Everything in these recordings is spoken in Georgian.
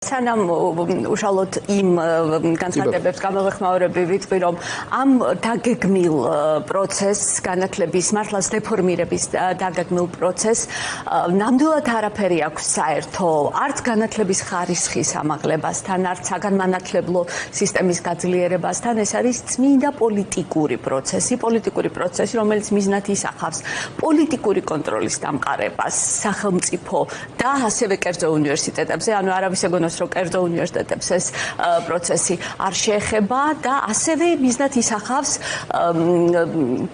სანამ უშუალოდ იმ განცხადებებს გამოვეხმაურები ვიტყვი, რომ ამ დაგეგმილ პროცესს, განათლების მართლაც დეფორმირების დაგეგმილ პროცესს, ნამდვილად არაფერი აქვს საერთო, არც განათლების ხარისხის ამაღლებასთან, არც საგანმანათლებლო სისტემის გაძლიერებასთან, ეს არის წმინდა პოლიტიკური პროცესი, რომელიც მიზნად ისახავს პოლიტიკური კონტროლის დამყარებას სახელმწიფო და ასევე კერძო უნივერსიტეტებზე, ანუ არავის ეგონოს რომ კერძო უნივერსიტეტებს ეს პროცესი არ შეეხება და ასევე მიზნად ისახავს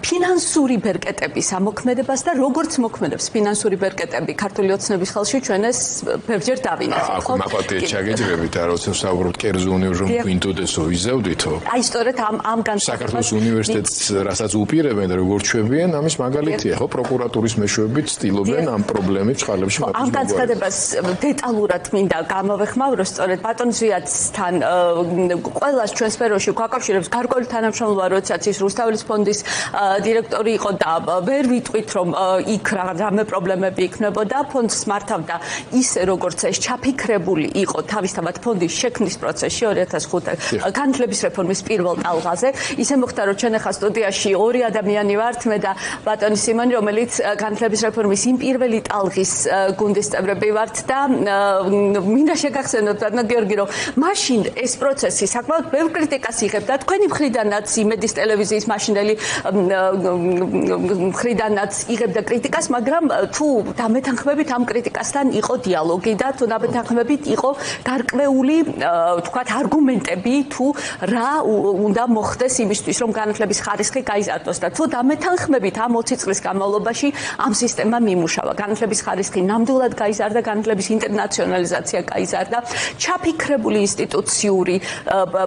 ფინანსური ბერკეტების ამოქმედებას და როგორც მოქმედებს ფინანსური ბერკეტები ქართული ოცნების ხელში ჩვენ ეს ბევრჯერ დავინახეთ. ხო, მახატი ჩაგეძრებით, როცა საუბრობთ კერძო უნივერსიტეტზე ვინდოდესო ვიზევდითო. აი სწორედ ამ საქართველოს უნივერსიტეტს რასაც უპირებენ და როგორც ჩვევიან, ამის მაგალითია, ხო, პროკურატურის მეშვეობით ცდილობენ ამ პრობლემის წყალებში მათთვის. ამ განცხადებას დეტალურად მინდა გამოვეხმაურო, სწორედ ბატონ ზვიათთან ყველას ჩვენ სფეროში გვაკავშირებს გარკვეული თანამშრომლობა, როდესაც ის რუსთაველის ფონდის დირექტორი იყო და ვერ ვიტყვით, რომ იქ რამე პრობლემები იქნებოდა, ფონდს მართავდა ისე, როგორც ეს ჩაფიქრებული იყო თავისთავად ფონდის შექმნის პროცესში 2005 განათლების რეფორმის პირველ ტალღაზე. ისე მოხდა, რომ ჩვენ ახლა სტუდიაში ორი ადამიანი ვართ, მე და ბატონი სიმონი, რომელიც განათლების რეფორმის იმ პირველი ტალღის გუნდის წევრები ვართ და მინდა შეგახსენოთ ბატონო გიორგი, რომ მაშინ ეს პროცესი საკმაოდ ბევრ კრიტიკას იღებდა თქვენი მხრიდანაც, იმედის ტელევიზიის მაშინდელი მხრიდანაც იღებდა კრიტიკას, მაგრამ თუ დამეთანხმებით ამ კრიტიკასთან იყო დიალოგი და თუ დამეთანხმებით იყო გარკვეული თქვათ არგუმენტები თუ რა უნდა მოხდეს იმისთვის, რომ განათლების ხარისხი გაიზარდოს და თუ დამეთანხმებით ამ 20 წლის განმავლობაში ამ სისტემამ იმუშავა. განათლების ხარისხი ნამდვილად გაიზარდა, განათლების ინტერნაციონალიზაცია გაიზარდა, ჩაფიქრებული ინსტიტუციური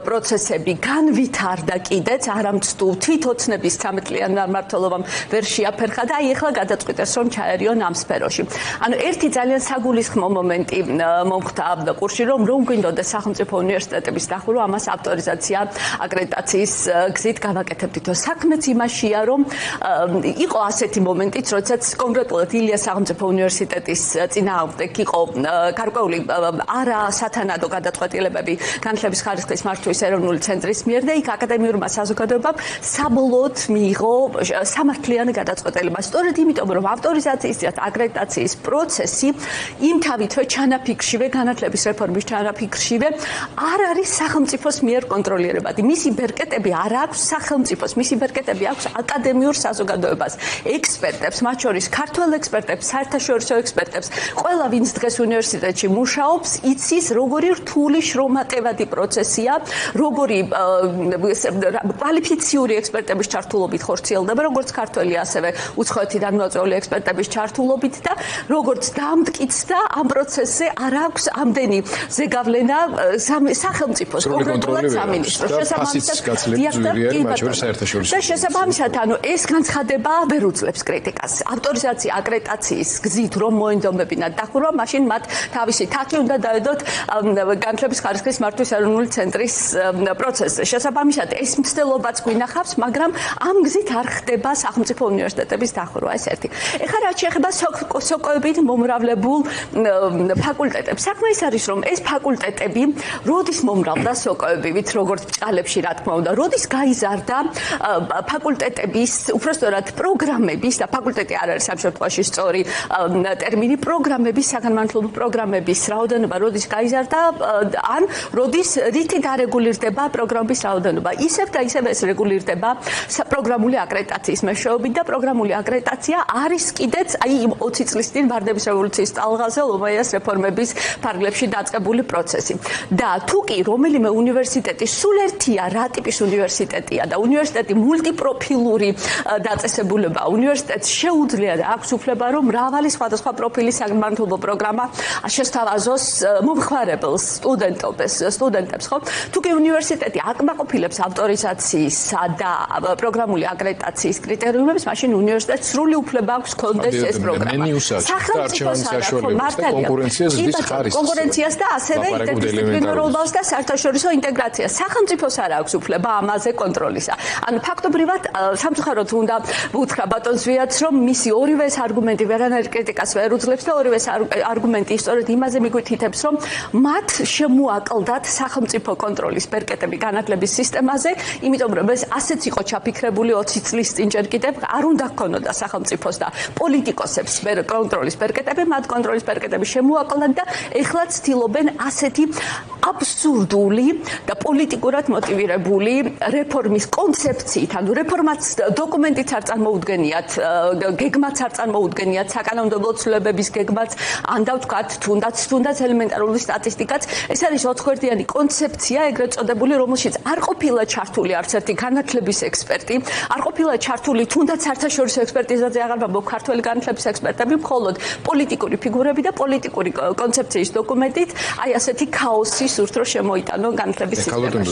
პროცესები განვითარდა კიდეც, არამცდუ თვითოცნების 13 წლიან მმართველობამ ვერ შეაფერხა და აი ახლა გადაწყვიტეს, რომ ჩაერიონ ამ სფეროში. ანუ ერთი ძალიან საგულისხმო მომენტი მომხდა კურსში, რომ გვინდოდა სახელმწიფო უნივერსიტეტების დახურვა, ამას ავტორიზაცია აკრედიტაციის გზით გავაკეთებდით. საქმეც იმაშია, რომ იყო ასეთი მომენტიც, როდესაც კონკრეტულად ილიას სახელმწიფო უნივერსიტეტის წინააღმდეგ იყო გარკვეული არა სათანადო გადაწყვეტილებები განათლების ხარისხის მართვის ეროვნული ცენტრის მიერ და იქ აკადემიურმა საზოგადოებამ საბოლოოდ მიიღო სამართლიანი გადაწყვეტილება. სწორედ იმიტომ, რომ ავტორიზაციის და აკრედიტაციის პროცესი იმ თავითვე ჩანაფიქრშივე, განათლების რეფორმის ჩანაფიქრშივე არ არის სახელმწიფოს მიერ კონტროლირებადი. მისი ბერკეტები არ აქვს სახელმწიფოს, მისი ბერკეტები აქვს აკადემიურ საზოგადოებას, ექსპერტებს, მათ შორის ქართველ ექსპერტებს, საერთაშორისო ექსპერტებს. ყველა, ვინც დღეს უნივერსიტეტში მუშაობს, იცის, როგორი რთული შრომატევადი პროცესია, როგორი კვალიფიციური ექსპერტების ჩართულობით ხორციელდება, როგორც ქართველი, ასევე უცხოეთიდან მოწვეული ექსპერტების ჩართულობით და როგორც დამტკიცდა ამ პროცესზე არ აქვს ამდენი ზეგავლენა სახელმწიფოს, კონკრეტულად სამინისტროს. შესაბამისად, ანუ ეს განცხადება ვერ უძლებს კრიტიკას. ავტორიზაცია აკრედიტაციის გზით რომ მოენდომებინათ დახურვა, მაშინ მათ თავისი თათი უნდა დაედოთ განათლების ხარისხის მართვის ეროვნული ცენტრის პროცესზე. შესაბამისად, ეს მცდელობაც გვინახავს, მაგრამ ამ გზით არ ხდება სახელმწიფო უნივერსიტეტების დახურვა, ეს ერთი. ეხლა რაც შეეხება სოკოებით მომრავლებულ ფაკულტეტებს. საქმე ის არის, რომ ეს ფაკულტეტები როდის მომრავლდა სოკოებით, როგორც ჭალებში, რა თქმა უნდა, როდის გაიზარდა ფაკულტეტების, უпростоრად პროგრამების და ფაკულტეტი არ არის ამ შემთხვევაში სწორი ტერმინი, პროგრამების, საგანმანათლებლო პროგრამების რაოდენობა როდის გაიზარდა, ან როდის რითი დარეგულირდება პროგრამების რაოდენობა. ისევ და ისევ ეს რეგულირდება პროგრამული აკრედიტაციის მეშვეობით და პროგრამული აკრედიტაცია არის კიდეც აი იმ 20 წლის წინ ვარდების რევოლუციის ტალღაზე ლომაიას რეფორმების ფარგლებში დაწყებული პროცესი. და თუ კი რომელიმე უნივერსიტეტი სულ ერთია რა ტიპის უნივერსიტეტია და უნივერსიტეტი მულტიპროფილური დაწესებულება, უნივერსიტეტს შეუძლია და აქვს უფლება, რომ მრავალი სხვადასხვა პროფილის საგანმანათლებლო პროგრამა შესთავაზოს მომხმარებელს, სტუდენტებს, ხო? თუ კი უნივერსიტეტი აკმაყოფილებს ავტორიზაციისა და პროგრამული აკრედიტაციის კრიტერიუმებს, მაშინ უნივერსიტეტს სრული უფლება აქვს კონდეს ეს პროგრამა. სახელმწიფოს კონკურენციას და ასევე ინტერდისციპლინარობას და საერთაშორისო ინტეგრაციას. სახელმწიფოს არ აქვს უფლება ამაზე კონტროლისა. ანუ ფაქტობრივად სამწუხაროდ უნდა ვუთხრა ბატონ ზვიათს, რომ მისი ორივე ეს არგუმენტი ვერანაირ კრიტიკას ვერ უძლებს და ორივე ეს არგუმენტი სწორედ იმაზე მიგვითითებს, რომ მათ შემოაკლდათ სახელმწიფო კონტროლის ბერკეტები განათლების სისტემაზე, იმიტომ რომ ეს ასეც იყო ჩაფიქრებული 20 წლის წინ ჯერ კიდევ არ უნდა ჰქონოდა სახელმწიფოს და პოლიტიკოსებს კონტროლის ბერკეტები, მათ კონტროლის ბერკეტები შემოაკლდათ და ეხლა ცდილობენ ასეთი აბსურდული და პოლიტიკურად მოტივირებული რეფორმის კონცეფციით, ანუ რეფორმაც დოკუმენტიც არ წარმოუდგენიათ, გეგმაც არ წარმოუდგენიათ, საკანონმდებლო ცვლილებების გეგმაც, ან და ვთქვათ, თუნდაც ელემენტარული სტატისტიკაც, ეს არის 4-გვერდიანი კონცეფცია, ეგრეთ წოდებული, რომელშიც არ ყოფილა ჩართული არც ერთი განათლების ექსპერტი, არ ყოფილა ჩართული თუნდაც საერთაშორისო ექსპერტიზაზე აღარ ვამბობ ქართველი განათლების ექსპერტები, მხოლოდ პოლიტიკური ფიგურები და პოლიტიკური კონცეფციის დოკუმენტით, აი ასეთი ქაოსი სურთ რომ შემოიტანონ განათლების სისტემაში.